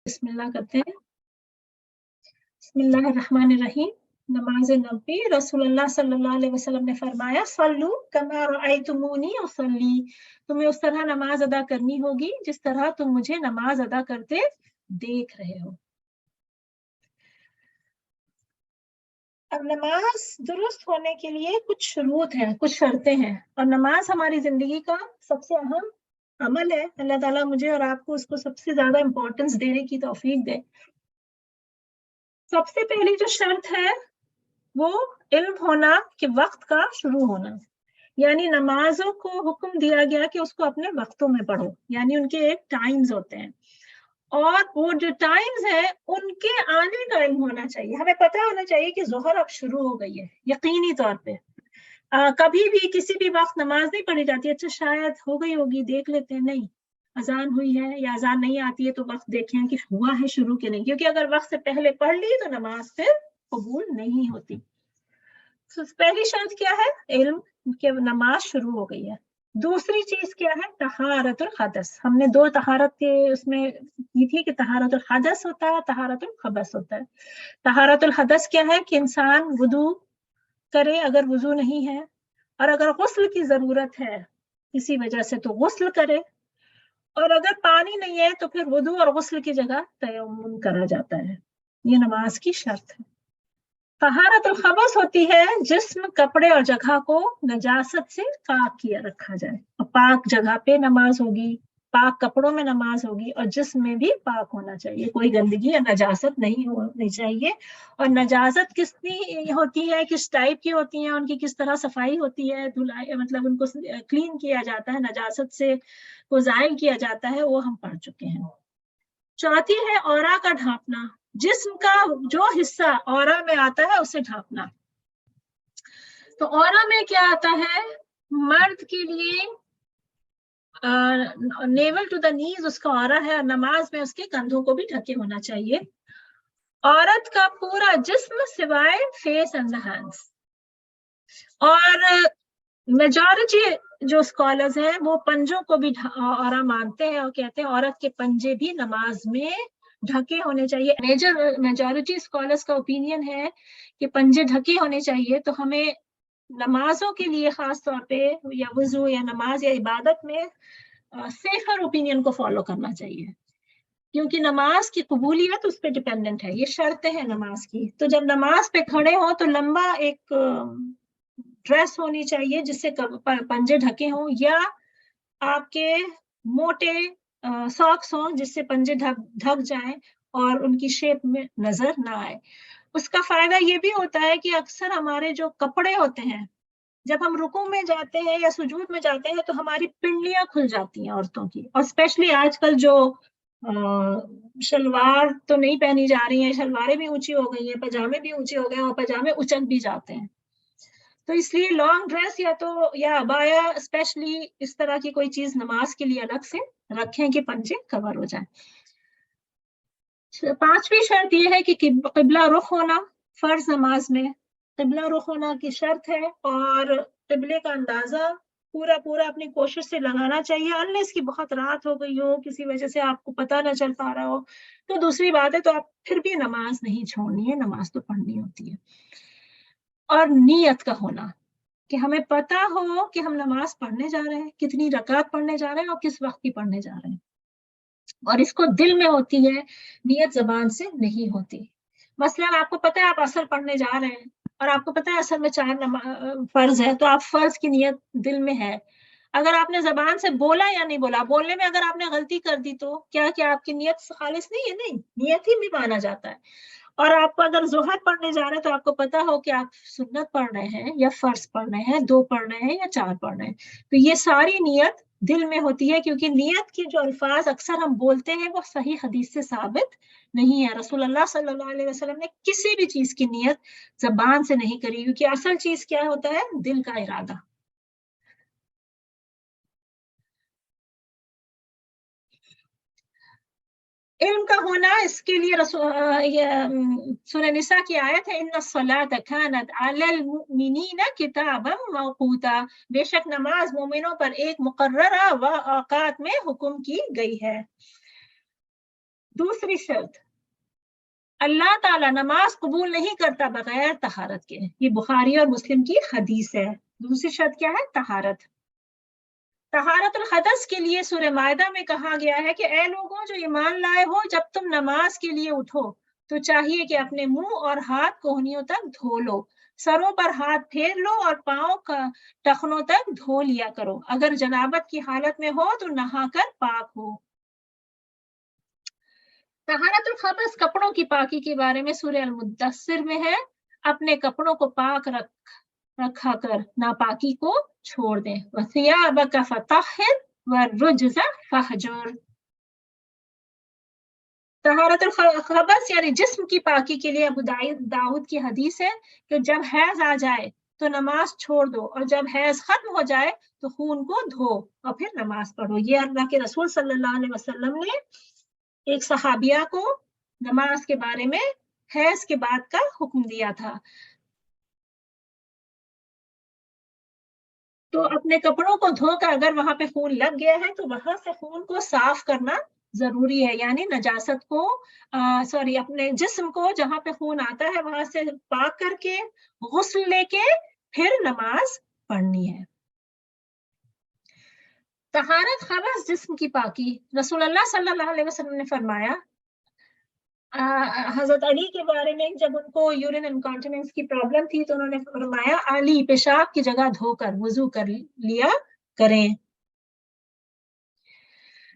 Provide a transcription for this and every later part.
बिस्मिल्लाह करते हैं। बिस्मिल्लाहिर्रहमानिर्रहीम। नमाज नबी रसूलुल्लाह सल्लल्लाहु अलैहि वसल्लम ने फरमाया, सल्लू कमा रअयतुमूनी उसल्ली। तुम्हें उस तरह नमाज अदा करनी होगी जिस तरह तुम मुझे नमाज अदा करते देख रहे हो। अब नमाज दुरुस्त होने के लिए कुछ शुरूत हैं, कुछ शर्तें हैं, और नमाज हमारी जिंदगी का सबसे अहम अमल है। अल्लाह ताला मुझे और आपको उसको सबसे ज्यादा इंपॉर्टेंस देने की तौफीक दे। सबसे पहली जो शर्त है वो इल्म होना कि वक्त का शुरू होना, यानी नमाजों को हुक्म दिया गया कि उसको अपने वक्तों में पढ़ो, यानी उनके एक टाइम्स होते हैं, और वो जो टाइम्स है उनके आने का इल्म होना चाहिए। हमें पता होना चाहिए कि जोहर अब शुरू हो गई है, यकीनी तौर पे। कभी भी किसी भी वक्त नमाज नहीं पढ़ी जाती, अच्छा शायद हो गई होगी देख लेते हैं, नहीं, अजान हुई है या अजान नहीं आती है तो वक्त देखें कि हुआ है शुरू के नहीं, क्योंकि अगर वक्त से पहले पढ़ ली तो नमाज फिर कबूल नहीं होती। तो पहली शर्त क्या है? इल्म कि नमाज शुरू हो गई है। दूसरी चीज क्या है? तहारतुल हदस। हमने दो तहारत के उसमें की थी कि तहारतुल हदस होता है, तहारतुल खबस होता है। तहारतुल हदस क्या है कि इंसान वुदू करे अगर वुजू नहीं है, और अगर गुस्ल की जरूरत है किसी वजह से तो गुस्ल करे, और अगर पानी नहीं है तो फिर वुदू और गुस्ल की जगह तयम्मुम करा जाता है। ये नमाज की शर्त है। तहारतुल खबस होती है जिस्म, कपड़े और जगह को नजासत से पाक किया रखा जाए, और पाक जगह पे नमाज होगी, पाक कपड़ों में नमाज होगी, और जिस्म में भी पाक होना चाहिए, कोई गंदगी या नजासत नहीं होनी चाहिए। और नजासत कितनी होती है, किस टाइप की होती है, उनकी किस तरह सफाई होती है, धुलाई मतलब उनको क्लीन किया जाता है, नजासत से को जायल किया जाता है, वो हम पढ़ चुके हैं। चौथी है औरा का ढांपना, जिस्म का जो हिस्सा औरा में आता है उसे ढांपना। तो औरा में क्या आता है? मर्द के लिए नेवल टू द नीज उसका औरा है, नमाज में उसके कंधों को भी ढके होना चाहिए। औरत का पूरा जिस्म सिवाय फेस एंड द हैंड्स। और मेजॉरिटी जो स्कॉलर्स हैं वो पंजों को भी औरा मानते हैं, और कहते हैं औरत के पंजे भी नमाज में ढके होने चाहिए। मेजॉरिटी स्कॉलर्स का ओपिनियन है कि पंजे ढके होने चाहिए। तो हमें नमाजों के लिए खास तौर पे, या वुजू या नमाज या इबादत में सेफर ओपिनियन को फॉलो करना चाहिए, क्योंकि नमाज की कबूलियत उस पर डिपेंडेंट है। ये शर्तें हैं नमाज की। तो जब नमाज पे खड़े हो तो लंबा एक ड्रेस होनी चाहिए जिससे पंजे ढके हों, या आपके मोटे सॉक्स हों जिससे पंजे ढक जाएं और उनकी शेप में नजर ना आए। उसका फायदा ये भी होता है कि अक्सर हमारे जो कपड़े होते हैं, जब हम रुकू में जाते हैं या सुजूद में जाते हैं तो हमारी पिंडलियां खुल जाती हैं औरतों की, और स्पेशली आजकल जो शलवार तो नहीं पहनी जा रही है, शलवारें भी ऊंची हो गई हैं, पजामे भी ऊंचे हो गए हैं, और पजामे उचक भी जाते हैं। तो इसलिए लॉन्ग ड्रेस या अबाया स्पेशली इस तरह की कोई चीज नमाज के लिए अलग से रखें कि पंजे कवर हो जाए। पांचवी शर्त यह है कि किबला रुख होना फर्ज नमाज में, किबला रुख होना की शर्त है, और किबले का अंदाजा पूरा पूरा अपनी कोशिश से लगाना चाहिए। अनलेस की बहुत रात हो गई हो, किसी वजह से आपको पता ना चल पा रहा हो, तो दूसरी बात है, तो आप फिर भी नमाज नहीं छोड़नी है, नमाज तो पढ़नी होती है। और नियत का होना कि हमें पता हो कि हम नमाज पढ़ने जा रहे हैं, कितनी रकात पढ़ने जा रहे हैं और किस वक्त की पढ़ने जा रहे हैं, और इसको दिल में होती है, नियत जबान से नहीं होती। मसलन आपको पता है आप असर पढ़ने जा रहे हैं, और आपको पता है असल में 4 फर्ज है, तो आप फर्ज की नियत दिल में है। अगर आपने जबान से बोला या नहीं बोला, बोलने में अगर आपने गलती कर दी तो क्या आपकी नियत खालिस नहीं है? नहीं, नियत ही भी माना जाता है। और आपको अगर जोहर पढ़ने जा रहे हैं तो आपको पता हो कि आप सुन्नत पढ़ रहे हैं या फर्ज पढ़ रहे हैं, 2 पढ़ रहे हैं या 4 पढ़ रहे हैं, तो ये सारी नियत दिल में होती है, क्योंकि नियत के जो अल्फाज अक्सर हम बोलते हैं वो सही हदीस से साबित नहीं है। रसूलुल्लाह सल्लल्लाहु अलैहि वसल्लम ने किसी भी चीज की नियत जबान से नहीं करी, क्योंकि असल चीज क्या होता है? दिल का इरादा। इल्म का होना, इसके लिए सूरह निसा की आयत है, इन्ना सलात कानत अलल मुमिनीना किताबम मौकूता, बेशक नमाज मोमिनों पर एक मुकर्ररा व औकात में हुक्म की गई है। दूसरी शर्त, अल्लाह ताला नमाज कबूल नहीं करता बगैर तहारत के। ये बुखारी और मुस्लिम की हदीस है। दूसरी शर्त क्या है? तहारत। तहारतुल हदस के लिए सूरह मायदा में कहा गया है कि ए लोगों जो ईमान लाए हो, जब तुम नमाज के लिए उठो तो चाहिए कि अपने मुंह और हाथ कोहनियों तक धो लो, सरों पर हाथ फेर लो और पांव का टखनों तक धो लिया करो। अगर जनाबत की हालत में हो तो नहाकर पाक हो। तहारतुल खबस कपड़ों की पाकी के बारे में सूरह अल-मुद्दस्सिर में है, अपने कपड़ों को पाक रखा कर नापाकी को छोड़ दें। वसियाबका फतहिर वरुज्ज फहजुर। तहारतुल खबस यानी जिस्म की पाकी के लिए अबू दाऊद की हदीस है कि जब हैज आ जाए तो नमाज छोड़ दो और जब हैज खत्म हो जाए तो खून को धो और फिर नमाज पढ़ो। ये अल्लाह के रसूल सल्लल्लाहु अलैहि वसल्लम ने एक सहाबिया को नमाज के बारे में हैज के बाद का हुक्म दिया था। तो अपने कपड़ों को धोकर अगर वहां पे खून लग गया है तो वहां से खून को साफ करना जरूरी है, यानी नजासत को सॉरी अपने जिस्म को जहां पे खून आता है वहां से पाक करके गुस्ल लेके फिर नमाज पढ़नी है। तहारत खबस जिस्म की पाकी, रसूलुल्लाह सल्लल्लाहु अलैहि वसल्लम ने फरमाया, हजरत अली के बारे में जब उनको यूरिन इनकॉन्टिनेंस की प्रॉब्लम थी तो उन्होंने फरमाया अली पेशाब की जगह धोकर वुजू कर लिया करें।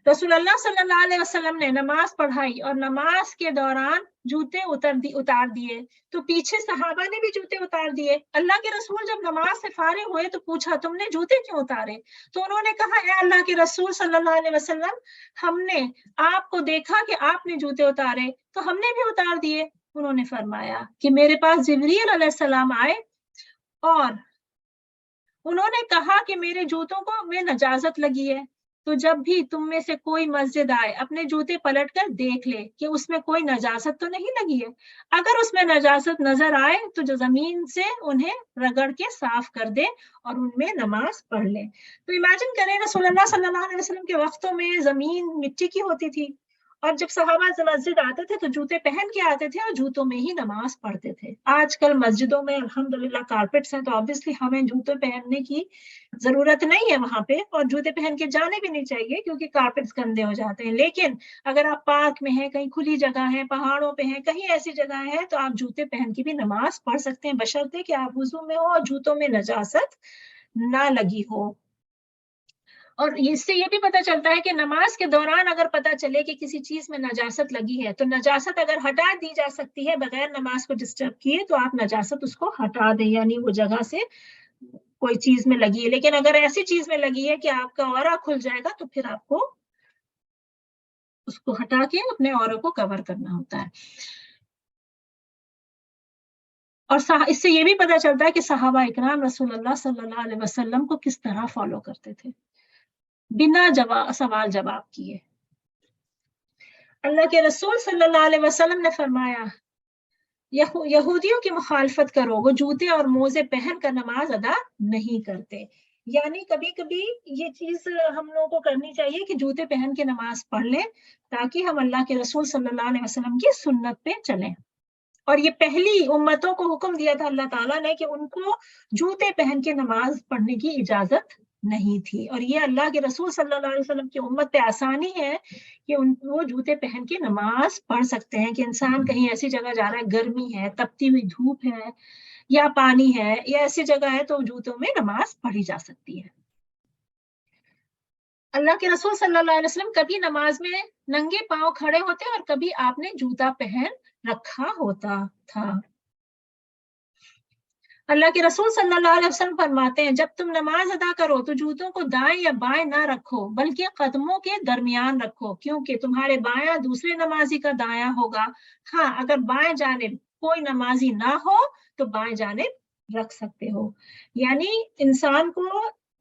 रसूलुल्लाह सल्लल्लाहु अलैहि वसल्लम ने नमाज पढ़ाई और नमाज के दौरान जूते उतार दिए तो पीछे सहाबा ने भी जूते उतार दिए। अल्लाह के रसूल जब नमाज से फारिग हुए तो पूछा तुमने जूते क्यों उतारे? तो उन्होंने कहा ए अल्लाह के रसूल सल्लल्लाहु अलैहि वसल्लम, हमने आपको देखा कि आपने जूते उतारे तो हमने भी उतार दिए। उन्होंने फरमाया कि मेरे पास जिब्रील अलैहिस्सलाम आए और उन्होंने कहा कि मेरे जूतों को में नजाजत लगी है, तो जब भी तुम में से कोई मस्जिद आए अपने जूते पलट कर देख ले कि उसमें कोई नजाजत तो नहीं लगी है। अगर उसमें नजाजत नजर आए तो जो जमीन से उन्हें रगड़ के साफ कर दे और उनमें नमाज पढ़ ले। तो इमेजिन करें रसूलुल्लाह सल्लल्लाहु अलैहि वसल्लम के वक्तों में जमीन मिट्टी की होती थी और जब सहाबा मस्जिद आते थे तो जूते पहन के आते थे और जूतों में ही नमाज पढ़ते थे। आजकल मस्जिदों में अल्हम्दुलिल्लाह कारपेट्स हैं तो ऑब्वियसली हमें जूते पहनने की जरूरत नहीं है वहां पे, और जूते पहन के जाने भी नहीं चाहिए क्योंकि कारपेट्स गंदे हो जाते हैं। लेकिन अगर आप पार्क में हैं, कहीं खुली जगह है, पहाड़ों पे हैं, कहीं ऐसी जगह है तो आप जूते पहन के भी नमाज पढ़ सकते हैं, बशर्ते कि आप वुजू में हो और जूतों में नजासत ना लगी हो। और इससे ये भी पता चलता है कि नमाज के दौरान अगर पता चले कि किसी चीज में नजासत लगी है तो नजासत अगर हटा दी जा सकती है बगैर नमाज को डिस्टर्ब किए तो आप नजासत उसको हटा दें, यानी वो जगह से कोई चीज में लगी है। लेकिन अगर ऐसी चीज में लगी है कि आपका औरा खुल जाएगा तो फिर आपको उसको हटा के अपने औरा को कवर करना होता है। और इससे ये भी पता चलता है कि सहाबा इकराम रसूलुल्लाह सल्लल्लाहु अलैहि वसल्लम को किस तरह फॉलो करते थे बिना सवाल जवाब किए। अल्लाह के रसूल सल्लल्लाहु अलैहि वसल्लम ने फरमाया यहूदियों की मुखालफत करो, वो जूते और मोजे पहन कर नमाज अदा नहीं करते। यानी कभी कभी ये चीज हम लोगों को करनी चाहिए कि जूते पहन के नमाज पढ़ लें ताकि हम अल्लाह के रसूल सल्लल्लाहु अलैहि वसल्लम की सुन्नत पे चलें। और ये पहली उम्मतों को हुक्म दिया था अल्लाह ताला ने कि उनको जूते पहन के नमाज पढ़ने की इजाजत नहीं थी, और ये अल्लाह के रसूल सल्लल्लाहु अलैहि वसल्लम की उम्मत पे आसानी है कि वो जूते पहन के नमाज पढ़ सकते हैं। कि इंसान कहीं ऐसी जगह जा रहा है, गर्मी है, तपती हुई धूप है या पानी है या ऐसी जगह है तो जूतों में नमाज पढ़ी जा सकती है। अल्लाह के रसूल सल्लल्लाहु अलैहि वसल्लम कभी नमाज में नंगे पांव खड़े होते और कभी आपने जूता पहन रखा होता था। अल्लाह के रसूल सल्लल्लाहु अलैहि वसल्लम फरमाते हैं जब तुम नमाज अदा करो तो जूतों को दाएं या बाएं ना रखो बल्कि कदमों के दरमियान रखो, क्योंकि तुम्हारे बायां दूसरे नमाजी का दायां होगा। हाँ, अगर बाएं जानिब कोई नमाजी ना हो तो बाएं जानिब रख सकते हो। यानी इंसान को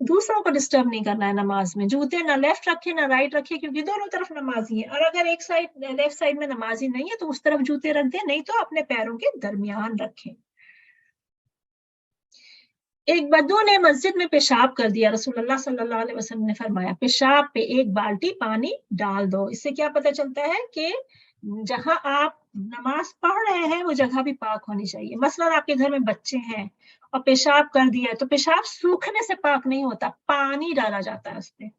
दूसरों को डिस्टर्ब नहीं करना है नमाज में। जूते ना लेफ्ट रखे ना राइट रखे क्योंकि दोनों तरफ नमाजी है, और अगर एक साइड लेफ्ट साइड में नमाजी नहीं है तो उस तरफ जूते रख दे, नहीं तो अपने पैरों के दरमियान रखें। एक बद्दू ने मस्जिद में पेशाब कर दिया, रसूलुल्लाह सल्लल्लाहु अलैहि वसल्लम ने फरमाया पेशाब पे एक बाल्टी पानी डाल दो। इससे क्या पता चलता है कि जहां आप नमाज पढ़ रहे हैं वो जगह भी पाक होनी चाहिए। मसलन आपके घर में बच्चे हैं और पेशाब कर दिया, तो पेशाब सूखने से पाक नहीं होता, पानी डाला जाता है उसमें,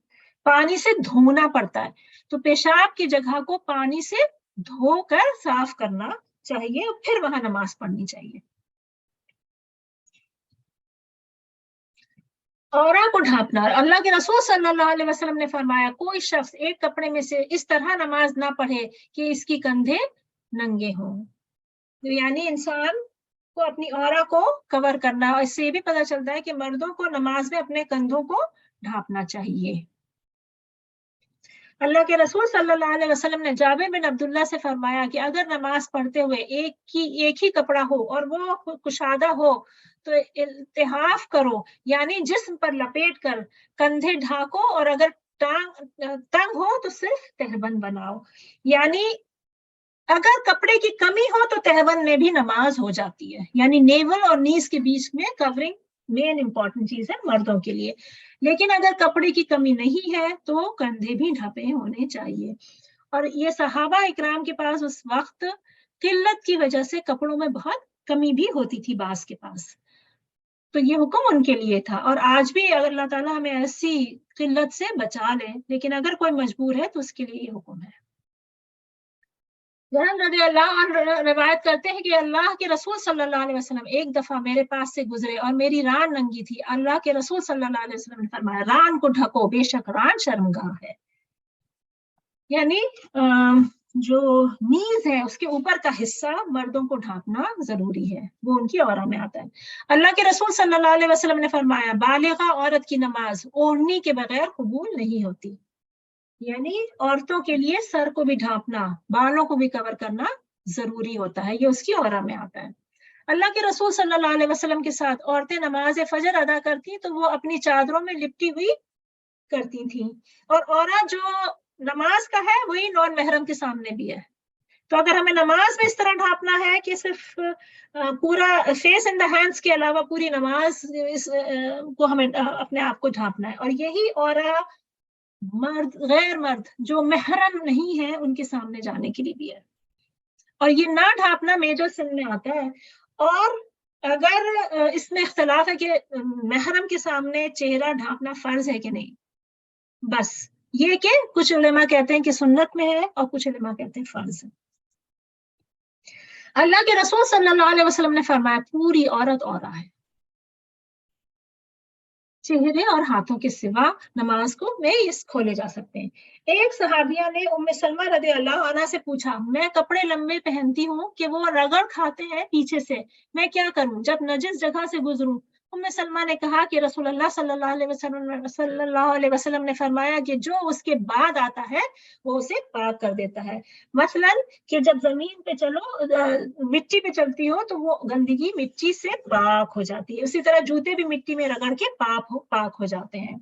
पानी से धोना पड़ता है। तो पेशाब की जगह को पानी से धोकर साफ करना चाहिए और फिर वहां नमाज पढ़नी चाहिए। औरा को ढांपना, अल्लाह के रसूल सल्लल्लाहु अलैहि वसल्लम ने फरमाया, कोई शख्स एक कपड़े में से इस तरह नमाज ना पढ़े कि इसकी कंधे नंगे हों। तो यानी इंसान को अपनी औरा को कवर करना, और इससे ये भी पता चलता है कि मर्दों को नमाज में अपने कंधों को ढांपना चाहिए। अल्लाह के रसूल सल्लल्लाहु अलैहि वसल्लम ने जाबिर बिन अब्दुल्ला से फरमाया कि अगर नमाज पढ़ते हुए एक ही कपड़ा हो और वो कुशादा हो तो इल्तिहाफ करो, यानी जिस्म पर लपेट कर कंधे ढाको, और अगर तंग हो तो सिर्फ तहबंद बनाओ। यानी अगर कपड़े की कमी हो तो तहबंद में भी नमाज हो जाती है। यानी नेवल और नीज के बीच में कवरिंग मेन इंपॉर्टेंट चीज है मर्दों के लिए। लेकिन अगर कपड़े की कमी नहीं है तो कंधे भी ढपे होने चाहिए। और ये सहाबा इकराम के पास उस वक्त किल्लत की वजह से कपड़ों में बहुत कमी भी होती थी बास के पास, तो ये हुक्म उनके लिए था। और आज भी अगर अल्लाह ताला हमें ऐसी किल्लत से बचा ले, लेकिन अगर कोई मजबूर है तो उसके लिए ये हुक्म है। रिवायत करते हैं कि अल्लाह के रसूल सल्लल्लाहु अलैहि वसल्लम एक दफा मेरे पास से गुजरे और मेरी रान नंगी थी। अल्लाह के रसूल सल्लल्लाहु अलैहि वसल्लम ने फरमाया, रान को ढको, बेशक रान शर्मगाह है। यानी जो नीज है उसके ऊपर का हिस्सा मर्दों को ढांपना जरूरी है, वो उनकी औरा में आता है। अल्लाह के रसूल सल्लल्लाहु अलैहि वसल्लम ने फरमाया, बालिगा औरत की नमाज ओढ़नी के बगैर कबूल नहीं होती। यानी औरतों के लिए सर को भी ढांपना, बालों को भी कवर करना जरूरी होता है, ये उसकी औरा में आता है। अल्लाह के रसूल सल्लल्लाहु अलैहि वसल्लम के साथ औरतें नमाज फजर अदा करती तो वो अपनी चादरों में लिपटी हुई करती थी। और औरा जो नमाज का है वही नॉन महरम के सामने भी है। तो अगर हमें नमाज में इस तरह ढांपना है कि सिर्फ पूरा फेस इन द हैंड्स के अलावा पूरी नमाज को हमें अपने आप को ढांपना है। और यही औरा मर्द, गैर मर्द जो महरम नहीं है उनके सामने जाने के लिए भी है। और ये ना ढांपना मेजर सिन में आता है। और अगर इसमें इख्तलाफ है कि महरम के सामने चेहरा ढांपना फर्ज है कि नहीं, बस ये कि कुछ उलेमा कहते हैं कि सुन्नत में है और कुछ उलेमा कहते हैं फर्ज है। अल्लाह के रसूल सल्लल्लाहु अलैहि वसल्लम ने फरमाया, पूरी औरत औरा है, चेहरे और हाथों के सिवा नमाज को में इस खोले जा सकते हैं। एक सहाबिया ने उम्मे सलमा रज़ी अल्लाह अन्हा से पूछा, मैं कपड़े लंबे पहनती हूँ कि वो रगड़ खाते हैं पीछे से, मैं क्या करूं जब नजिस जगह से गुजरूं? उम्मे सलमा ने कहा कि रसूलुल्लाह सल्लल्लाहु अलैहि वसल्लम ने फरमाया कि जो उसके बाद आता है वो उसे पाक कर देता है। मसलन कि जब जमीन पे चलो, मिट्टी पे चलती हो तो वो गंदगी मिट्टी से पाक हो जाती है। उसी तरह जूते भी मिट्टी में रगड़ के पाक हो जाते हैं।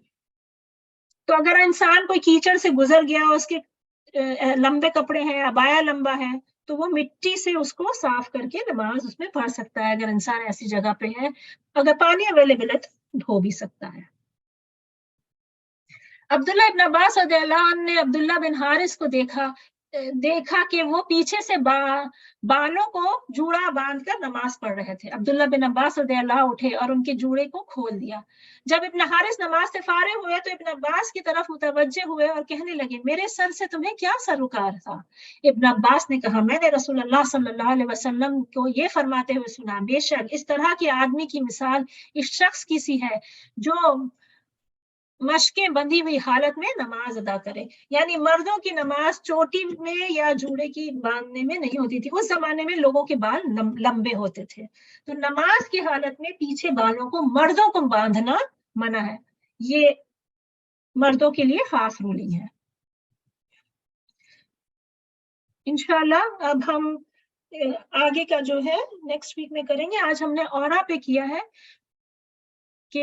तो अगर इंसान कोई कीचड़ से गुजर गया, उसके लंबे कपड़े हैं, अबाया लंबा है, तो वो मिट्टी से उसको साफ करके नमाज उसमें पढ़ सकता है। अगर इंसान ऐसी जगह पे है, अगर पानी अवेलेबल है तो धो भी सकता है। अब्दुल्ला इब्न अब्बास रज़ियल्लाहु अन्हु ने अब्दुल्ला बिन हारिस को देखा कि वो पीछे से बालों को जूड़ा बांधकर नमाज पढ़ रहे थे। अब्दुल्ला बिन अब्बास रज़ियल्लाहु उठे और उनके जूड़े को खोल दिया। जब इब्न हारिस नमाज से फारिग हुए तो इब्न अब्बास की तरफ मुतवज्जे हुए और कहने लगे, मेरे सर से तुम्हें क्या सरोकार था? इब्न अब्बास ने कहा, मैंने रसूलुल्लाह सल्लल्लाहु अलैहि वसल्लम को ये फरमाते हुए सुना, बेशक इस तरह के आदमी की मिसाल इस शख्स की सी है जो मशकें बंधी हुई हालत में नमाज अदा करे। यानी मर्दों की नमाज चोटी में या जूड़े की बांधने में नहीं होती थी। उस जमाने में लोगों के बाल लंबे होते थे, तो नमाज की हालत में पीछे बालों को मर्दों को बांधना मना है। ये मर्दों के लिए खास रूलिंग है। इंशाल्लाह अब हम आगे का जो है नेक्स्ट वीक में करेंगे। आज हमने औरा पे किया है कि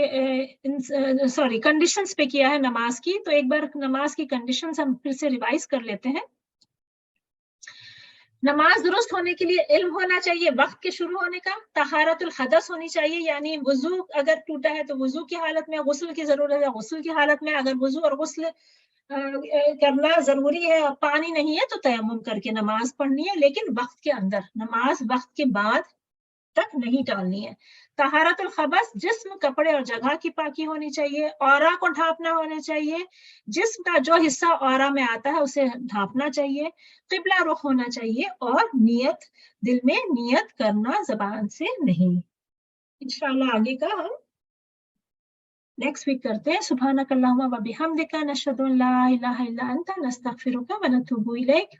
कंडीशंस पे किया है नमाज की। तो एक बार नमाज की कंडीशंस हम फिर से रिवाइज कर लेते हैं। नमाज दुरुस्त होने के लिए इल्म होना चाहिए वक्त के शुरू होने का, तहारतुल हदस होनी चाहिए, यानी वजू अगर टूटा है तो वजू की हालत में गुस्ल की जरूरत है, गुस्ल की हालत में अगर वजू और गुस्ल करना जरूरी है और पानी नहीं है तो तयम्मुम करके नमाज पढ़नी है, लेकिन वक्त के अंदर, नमाज वक्त के बाद तक नहीं टालनी है। तहारतुल खबस, जिस्म, कपड़े और जगह की पाकी होनी चाहिए। औरा को ढांपना होना चाहिए, जिस्म का जो हिस्सा औरा में आता है उसे ढांपना चाहिए। किबला रुख होना चाहिए और नियत, दिल में नियत करना, जबान से नहीं। इंशाल्लाह आगे का हम नेक्स्ट वीक करते हैं। सुब्हानक अल्लाहुम्मा व बिहम्दिका नशहदु अन ला इलाहा इल्ला अंता नस्तगफिरुका व नतूबु इलैक।